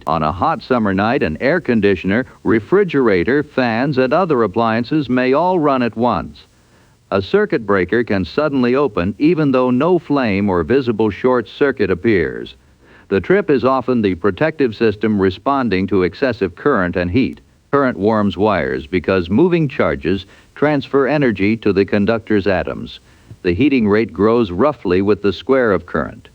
On a hot summer night, an air conditioner, refrigerator, fans, and other appliances may all run at once. A circuit breaker can suddenly open even though no flame or visible short circuit appears. The trip is often the protective system responding to excessive current and heat. Current warms wires because moving charges transfer energy to the conductor's atoms. The heating rate grows roughly with the square of current.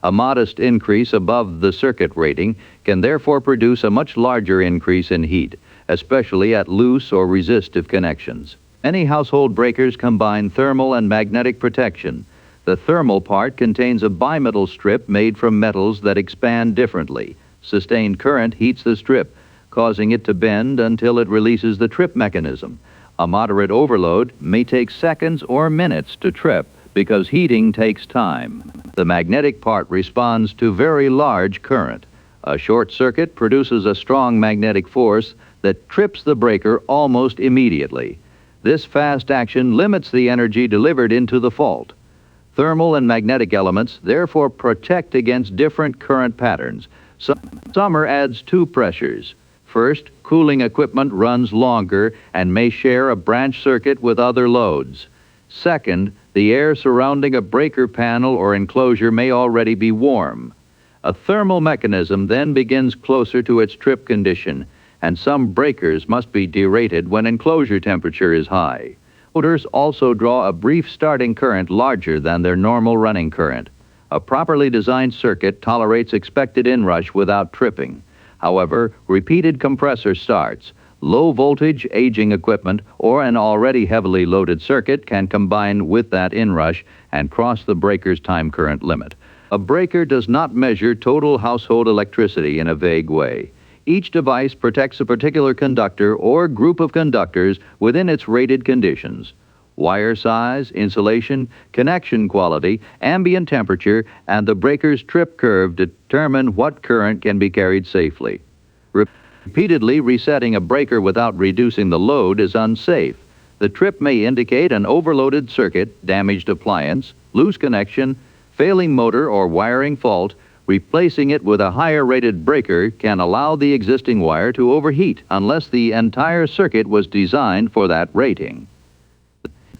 A modest increase above the circuit rating can therefore produce a much larger increase in heat, especially at loose or resistive connections. Many household breakers combine thermal and magnetic protection. The thermal part contains a bimetal strip made from metals that expand differently. Sustained current heats the strip, causing it to bend until it releases the trip mechanism. A moderate overload may take seconds or minutes to trip because heating takes time. The magnetic part responds to very large current. A short circuit produces a strong magnetic force that trips the breaker almost immediately. This fast action limits the energy delivered into the fault. Thermal and magnetic elements therefore protect against different current patterns. Summer adds two pressures. First, cooling equipment runs longer and may share a branch circuit with other loads. Second, the air surrounding a breaker panel or enclosure may already be warm. A thermal mechanism then begins closer to its trip condition, and some breakers must be derated when enclosure temperature is high. Motors also draw a brief starting current larger than their normal running current. A properly designed circuit tolerates expected inrush without tripping. However, repeated compressor starts, low voltage aging equipment, or an already heavily loaded circuit can combine with that inrush and cross the breaker's time current limit. A breaker does not measure total household electricity in a vague way. Each device protects a particular conductor or group of conductors within its rated conditions. Wire size, insulation, connection quality, ambient temperature, and the breaker's trip curve determine what current can be carried safely. Repeatedly resetting a breaker without reducing the load is unsafe. The trip may indicate an overloaded circuit, damaged appliance, loose connection, failing motor or wiring fault. Replacing it with a higher rated breaker can allow the existing wire to overheat unless the entire circuit was designed for that rating.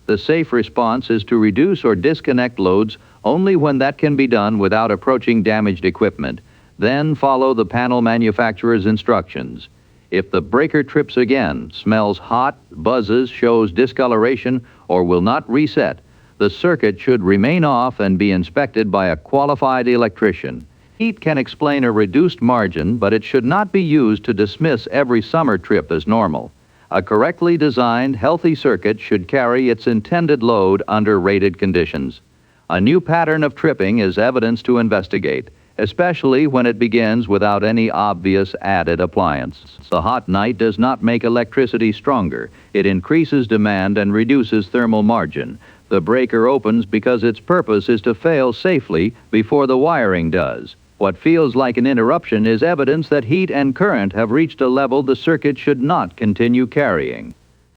The safe response is to reduce or disconnect loads only when that can be done without approaching damaged equipment. Then follow the panel manufacturer's instructions. If the breaker trips again, smells hot, buzzes, shows discoloration, or will not reset, the circuit should remain off and be inspected by a qualified electrician. Heat can explain a reduced margin, but it should not be used to dismiss every summer trip as normal. A correctly designed, healthy circuit should carry its intended load under rated conditions. A new pattern of tripping is evidence to investigate, especially when it begins without any obvious added appliance. The hot night does not make electricity stronger. It increases demand and reduces thermal margin. The breaker opens because its purpose is to fail safely before the wiring does. What feels like an interruption is evidence that heat and current have reached a level the circuit should not continue carrying.